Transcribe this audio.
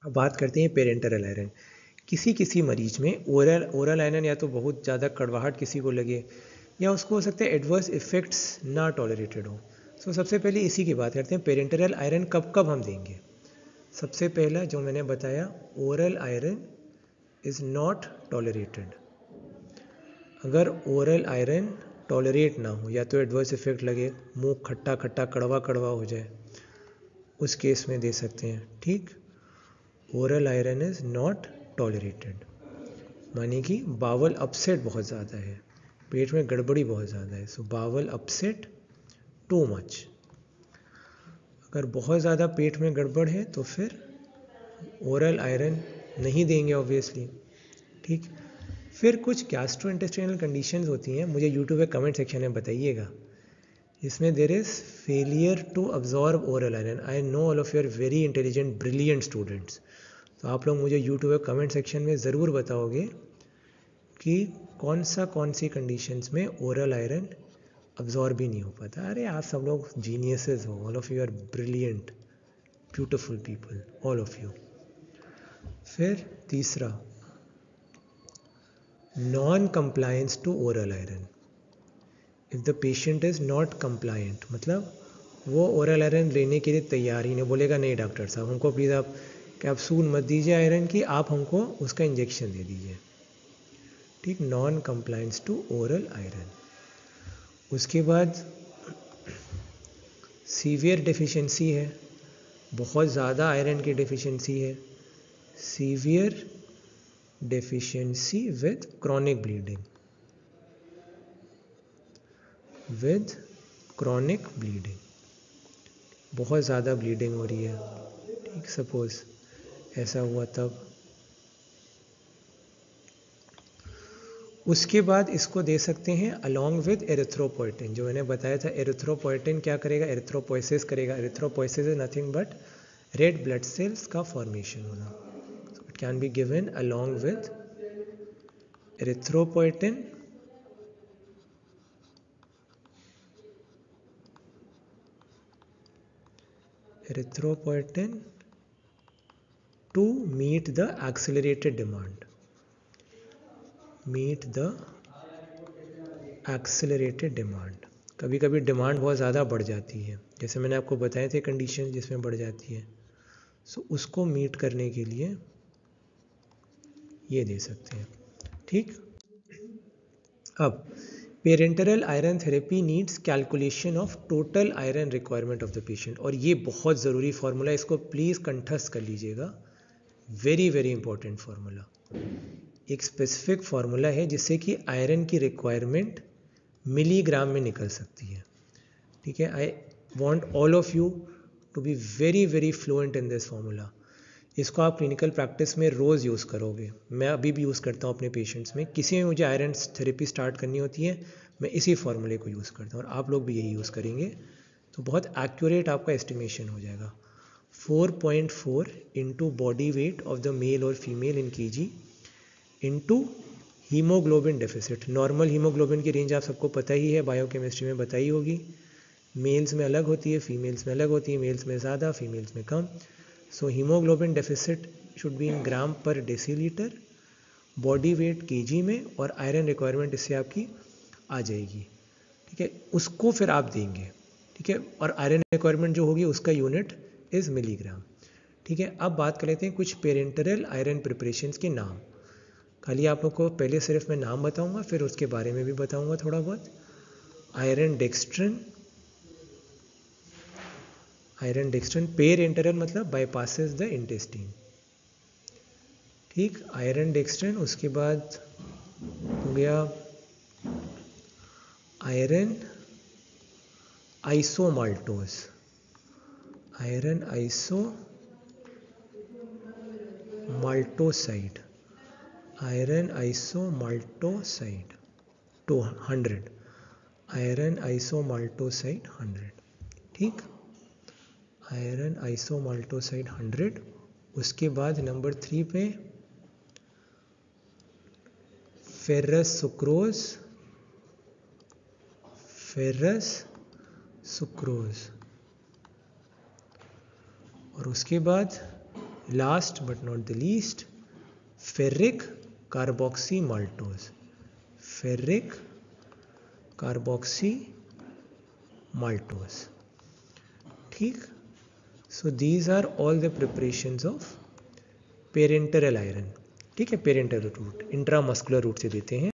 अब बात करते हैं पेरेंटरल आयरन। किसी किसी मरीज में ओरल आयरन या तो बहुत ज़्यादा कड़वाहट किसी को लगे, या उसको हो सकता है एडवर्स इफेक्ट्स ना टॉलरेटेड हो। सो सबसे पहले इसी की बात करते हैं, पेरेंटरल आयरन कब कब हम देंगे। सबसे पहला जो मैंने बताया, oral iron is not tolerated. अगर ओरल आयरन टॉलरेट ना हो, या तो एडवर्स इफेक्ट लगे, मुंह खट्टा खट्टा कड़वा कड़वा हो जाए, उस केस में दे सकते हैं। ठीक, oral iron is not tolerated माने कि बावल अपसेट बहुत ज़्यादा है, पेट में गड़बड़ी बहुत ज़्यादा है। सो बावल अपसेट टू मच। अगर बहुत ज़्यादा पेट में गड़बड़ है तो फिर ओरल आयरन नहीं देंगे ऑब्वियसली। ठीक, फिर कुछ गैस्ट्रोइंटेस्टाइनल कंडीशंस होती हैं, मुझे यूट्यूब पे कमेंट सेक्शन में बताइएगा, इसमें there is failure to absorb oral iron. I know all of you're very intelligent brilliant students, तो आप लोग मुझे यूट्यूब पे कमेंट सेक्शन में ज़रूर बताओगे कि कौन सी कंडीशंस में ओरल आयरन अब्जॉर्ब भी नहीं हो पाता। अरे आप सब लोग जीनियसेस हो, all of you are brilliant beautiful people, all of you. फिर तीसरा, non compliance to oral iron. If the patient is not compliant, मतलब वो ओरल आयरन लेने के लिए तैयार ही नहीं, बोलेगा नहीं डॉक्टर साहब हमको प्लीज़ आप कैप्सूल मत दीजिए आयरन की, आप हमको उसका इंजेक्शन दे दीजिए। ठीक, non compliance to oral iron. उसके बाद सीवियर डेफिशिएंसी है, बहुत ज़्यादा आयरन की डेफिशिएंसी है, severe deficiency with chronic bleeding, with chronic bleeding, बहुत ज़्यादा ब्लीडिंग हो रही है। ठीक, सपोज ऐसा हुआ तब। उसके बाद इसको दे सकते हैं अलोंग विद एरिथ्रोपोइटिन। जो मैंने बताया था, एरिथ्रोपोइटिन क्या करेगा, एरिथ्रोपोइसिस करेगा। Erythropoiesis is nothing but red blood cells का फॉर्मेशन होना। It can be given along with erythropoietin to meet the accelerated demand, meet the accelerated demand। कभी कभी डिमांड बहुत ज़्यादा बढ़ जाती है, जैसे मैंने आपको बताए थे कंडीशन जिसमें बढ़ जाती है, सो उसको मीट करने के लिए ये दे सकते हैं। ठीक, अब parenteral iron therapy needs calculation of total iron requirement of the patient. और ये बहुत ज़रूरी फार्मूला, इसको प्लीज़ कंठस्थ कर लीजिएगा, वेरी वेरी इंपॉर्टेंट फार्मूला। एक स्पेसिफिक फार्मूला है जिससे कि आयरन की रिक्वायरमेंट मिलीग्राम में निकल सकती है। ठीक है, I want all of you to be very very fluent in this formula. इसको आप क्लिनिकल प्रैक्टिस में रोज़ यूज़ करोगे, मैं अभी भी यूज़ करता हूँ अपने पेशेंट्स में। किसी में मुझे आयरन थेरेपी स्टार्ट करनी होती है, मैं इसी फार्मूले को यूज़ करता हूँ, और आप लोग भी यही यूज़ करेंगे तो बहुत एक्यूरेट आपका एस्टिमेशन हो जाएगा। 4.4 into body weight of the male और female in kg into haemoglobin deficit. Normal haemoglobin की रेंज आप सबको पता ही है, बायोकेमिस्ट्री में बताई होगी। मेल्स में अलग होती है, फीमेल्स में अलग होती है, मेल्स में ज़्यादा, फीमेल्स में कम। So haemoglobin deficit should be in gram per decilitre, body weight kg में, और आयरन रिक्वायरमेंट इससे आपकी आ जाएगी। ठीक है, उसको फिर आप देंगे। ठीक है, और आयरन रिक्वायरमेंट जो होगी उसका यूनिट इज़ मिलीग्राम। ठीक है, अब बात कर लेते हैं कुछ पेरेंटरल आयरन प्रिपरेशंस के नाम। खाली आप लोग को पहले सिर्फ मैं नाम बताऊंगा, फिर उसके बारे में भी बताऊंगा थोड़ा बहुत। Iron dextrin, iron dextrin parenteral मतलब बाईपासेस द इंटेस्टाइन। ठीक, आयरन डेक्स्ट्रिन। उसके बाद हो गया iron isomaltose, iron iso maltoside, iron isomaltoside 200, iron isomaltoside 100। ठीक, आयरन आइसोमाल्टोसाइड 100। उसके बाद नंबर 3 पे फेरस सुक्रोज, फेरस सुक्रोज। और उसके बाद last but not the least, ferric carboxy maltose, ferric carboxy maltose. ठीक, so these are all the preparations of parenteral iron. ठीक है, पेरेंटरल रूट, इंट्रामस्कुलर रूट से देते हैं।